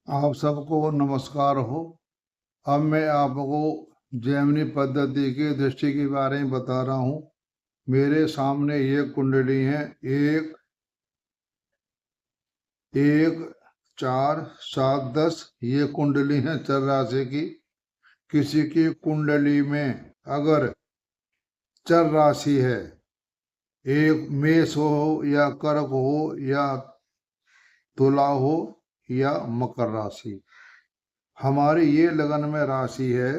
आप सबको नमस्कार हो। अब मैं आपको जैमिनी पद्धति की दृष्टि के बारे में बता रहा हूँ। मेरे सामने ये कुंडली है, एक एक 4 7 10। ये कुंडली है चर राशि की। किसी की कुंडली में अगर चर राशि है, एक मेष हो या कर्क हो या तुला हो या मकर राशि, हमारी ये लगन में राशि है,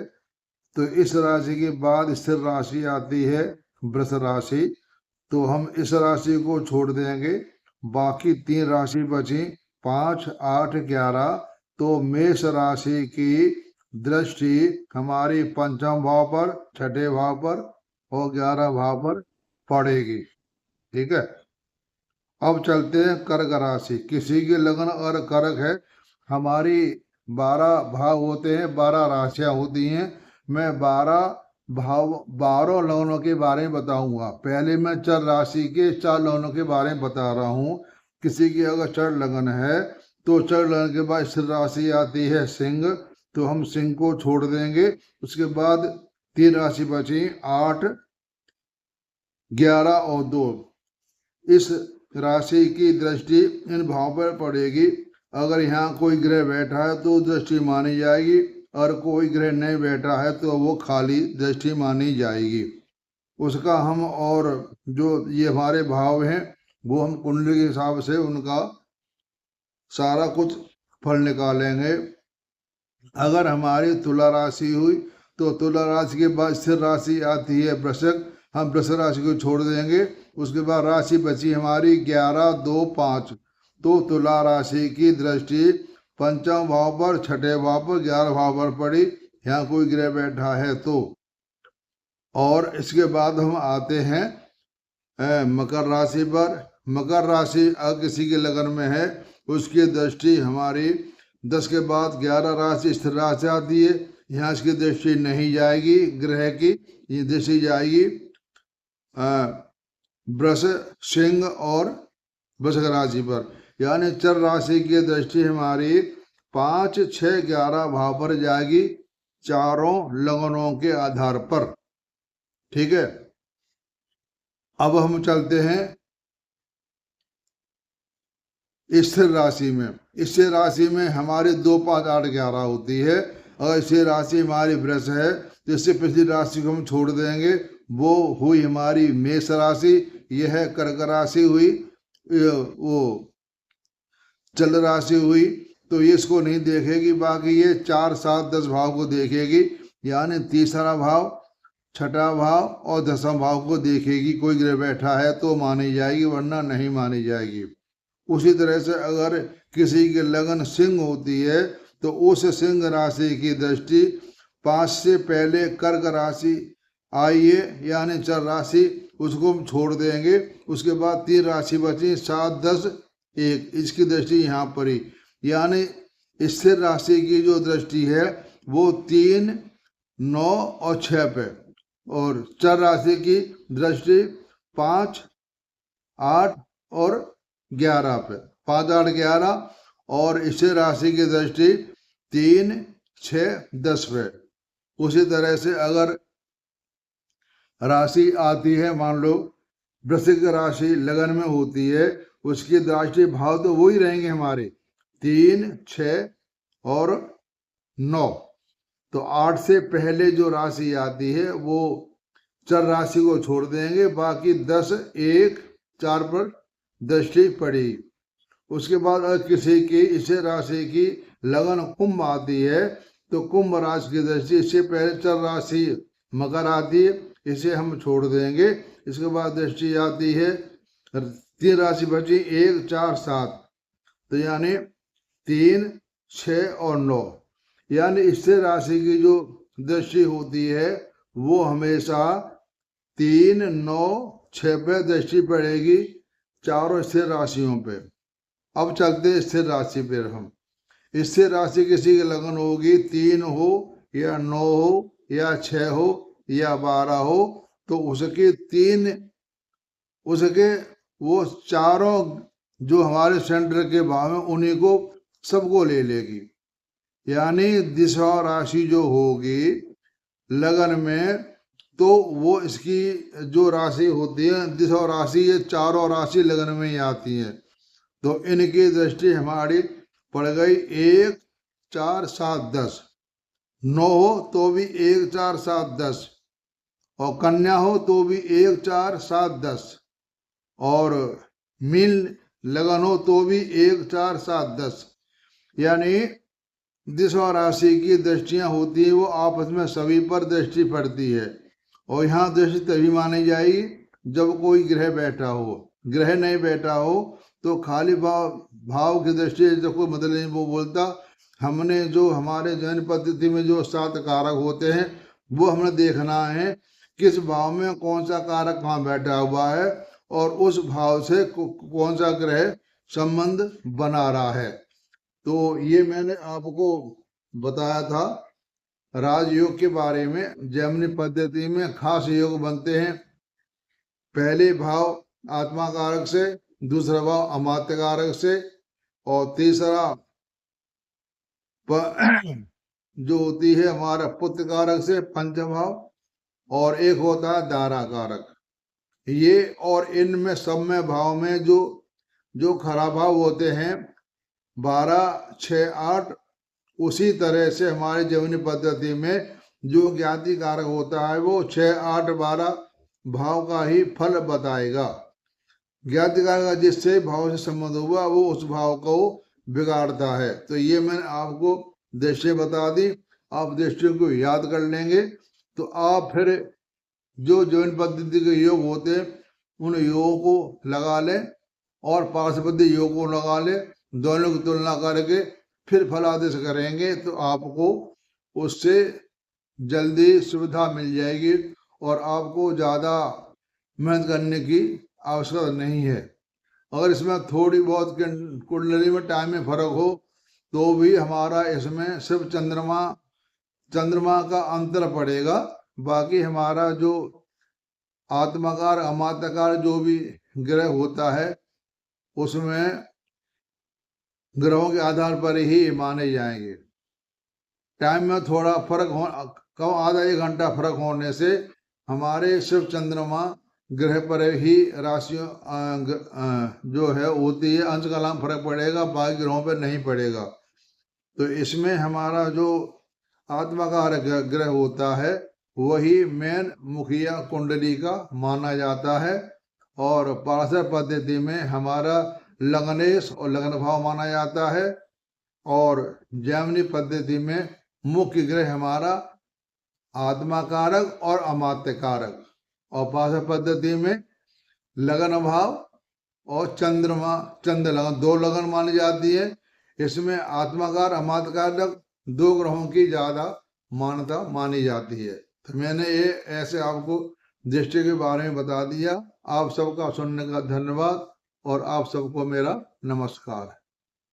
तो इस राशि के बाद स्थिर राशि आती है वृष राशि। तो हम इस राशि को छोड़ देंगे, बाकी 3 राशि बची, 5 8 11। तो मेष राशि की दृष्टि हमारी पंचम भाव पर, छठे भाव पर और 11 भाव पर पड़ेगी। ठीक है। अब चलते हैं कर्क राशि। किसी की लगन और कर्क है, हमारी 12 भाव होते हैं, 12 राशियां होती हैं। मैं 12 लगनों के बारे में बताऊंगा। पहले मैं चर राशि के 4 लगनों के बारे में बता रहा हूँ। किसी की अगर चर लगन है तो चर लगन के बाद स्थिर राशि आती है सिंह, तो हम सिंह को छोड़ देंगे। उसके बाद 3 राशि बची, 8 11 और 2। इस राशि की दृष्टि इन भाव पर पड़ेगी। अगर यहाँ कोई ग्रह बैठा है तो दृष्टि मानी जाएगी, और कोई ग्रह नहीं बैठा है तो वो खाली दृष्टि मानी जाएगी। उसका हम, और जो ये हमारे भाव हैं, वो हम कुंडली के हिसाब से उनका सारा कुछ फल निकालेंगे। अगर हमारी तुला राशि हुई तो तुला राशि के बाद स्थिर राशि आती है वृश्चिक, हम वृश्चिक राशि को छोड़ देंगे। उसके बाद राशि बची हमारी 11 2 5। तो तुला राशि की दृष्टि पंचम भाव पर, छठे भाव पर, 11 भाव पर पड़ी। यहाँ कोई ग्रह बैठा है तो। और इसके बाद हम आते हैं मकर राशि पर। मकर राशि अगर किसी के लगन में है, उसकी दृष्टि हमारी 10 के बाद 11 राशि स्थिर राशि आती है। यहाँ इसकी दृष्टि नहीं जाएगी, ग्रह की ये दृष्टि जाएगी वृष, सिंह और वृषभ राशि पर। यानी चर राशि की दृष्टि हमारी 5 6 11 भाव पर जाएगी, चारों लगनों के आधार पर। ठीक है। अब हम चलते हैं स्थिर राशि में। स्थिर राशि में हमारी 2 5 8 11 होती है। अगर स्थिर राशि हमारी वृष है तो इससे पिछली राशि को हम छोड़ देंगे। वो हुई हमारी मेष राशि, यह है कर्क राशि हुई, वो चल राशि हुई, तो ये इसको नहीं देखेगी। बाकी ये 4 7 10 भाव को देखेगी, यानी तीसरा भाव, छठा भाव और 10वां भाव को देखेगी। कोई ग्रह बैठा है तो मानी जाएगी, वरना नहीं मानी जाएगी। उसी तरह से अगर किसी की लगन सिंह होती है तो उस सिंह राशि की दृष्टि 5 से पहले कर्क राशि आई है, यानी चर राशि, उसको हम छोड़ देंगे। उसके बाद 3 राशि बची, 7 10 1। इसकी दृष्टि यहाँ पर ही, यानी स्थिर राशि की जो दृष्टि है वो 3 9 और 6 पे, और चर राशि की दृष्टि 5 8 और 11 पे, 5 8 11। और इसी राशि की दृष्टि 3 6 10 पे। उसी तरह से अगर राशि आती है, मान लो वृश्चिक राशि लगन में होती है, उसकी दृष्टि भाव तो वही रहेंगे हमारे 3 6 और 9। तो 8 से पहले जो राशि आती है वो चर राशि को छोड़ देंगे, बाकी 10 1 4 पर दृष्टि पड़ी। उसके बाद अगर किसी की इसे राशि की लगन कुंभ आती है तो कुंभ राशि की दृष्टि, इससे पहले चर राशि मकर आती है, इसे हम छोड़ देंगे। इसके बाद दृष्टि आती है 3 राशि बची, 1 4 7। तो यानी 3 6 और 9, यानी इससे राशि की जो दृष्टि होती है वो हमेशा 3 9 6 पे दृष्टि पड़ेगी, चारों स्थिर राशियों पे। अब चलते स्थिर राशि पर। हम स्थिर राशि किसी की लगन होगी, 3 हो या 9 हो या 6 हो या 12 हो, तो उसके वो चारों जो हमारे सेंटर के भाव में, उन्हीं को सबको ले लेगी। यानी दिशा राशि जो होगी लगन में, तो वो इसकी जो राशि होती है दिशा राशि, ये चारों राशि लगन में ही आती है। तो इनकी दृष्टि हमारी पड़ गई 1 4 7 10। 9 हो तो भी 1 4 7 10, और कन्या हो तो भी 1 4 7 10, और मीन लगन हो तो भी 1 4 7 10। यानी दिशा राशि की दृष्टियां होती है वो आपस में सभी पर दृष्टि पड़ती है। और यहाँ दृष्टि तभी मानी जाएगी जब कोई ग्रह बैठा हो। ग्रह नहीं बैठा हो तो खाली भाव की दृष्टि से कोई मतलब नहीं वो बोलता। हमने जो हमारे जैन पद्धति में जो 7 कारक होते हैं वो हमने देखना है किस भाव में कौन सा कारक कहाँ बैठा हुआ है, और उस भाव से कौन सा ग्रह संबंध बना रहा है। तो ये मैंने आपको बताया था राजयोग के बारे में। जैमिनी पद्धति में खास योग बनते हैं, पहले भाव आत्मा कारक से, दूसरा भाव अमात्य कारक से, और तीसरा जो होती है हमारा पुत्र कारक से पंचम भाव, और एक होता है दारा कारक। ये और इनमें सब में भाव में जो खराब भाव होते हैं 12 6 8, उसी तरह से हमारे जैमिनी पद्धति में जो ज्ञाति कारक होता है वो 6 8 12 भाव का ही फल बताएगा। ज्ञाति कारक जिससे भाव से संबंध हुआ वो उस भाव को बिगाड़ता है। तो ये मैंने आपको दृष्टि बता दी, आप दृष्टियों को याद कर लेंगे तो आप फिर जो जैन पद्धति के योग होते हैं उन योगों को लगा लें और पार्श्वपद्धि योग को लगा लें, दोनों की तुलना करके फिर फलादेश करेंगे तो आपको उससे जल्दी सुविधा मिल जाएगी और आपको ज़्यादा मेहनत करने की आवश्यकता नहीं है। अगर इसमें थोड़ी बहुत कुंडली में टाइम में फर्क हो तो भी हमारा इसमें सिर्फ चंद्रमा का अंतर पड़ेगा। बाकी हमारा जो आत्माकार अमात्याकार जो भी ग्रह होता है उसमें ग्रहों के आधार पर ही माने जाएंगे। टाइम में थोड़ा फर्क हो, कम आधा 1 घंटा फर्क होने से हमारे सिर्फ चंद्रमा ग्रह पर ही राशियों जो है होती है अंश कलाम फर्क पड़ेगा, बाकी ग्रहों पर नहीं पड़ेगा। तो इसमें हमारा जो आत्माकार ग्रह होता है वही मेन मुखिया कुंडली का माना जाता है, और पार्श्व पद्धति में हमारा लग्नेश और लग्न भाव माना जाता है, और जैमिनी पद्धति में मुख्य ग्रह हमारा आत्मा कारक और अमात्य कारक, और पार्श्व पद्धति में लगन भाव और चंद्र लगन 2 लगन मानी जाती है। इसमें आत्माकार अमात्य कारक 2 ग्रहों की ज्यादा मान्यता मानी जाती है। तो मैंने ये ऐसे आपको दृष्टि के बारे में बता दिया। आप सबका सुनने का धन्यवाद और आप सबको मेरा नमस्कार।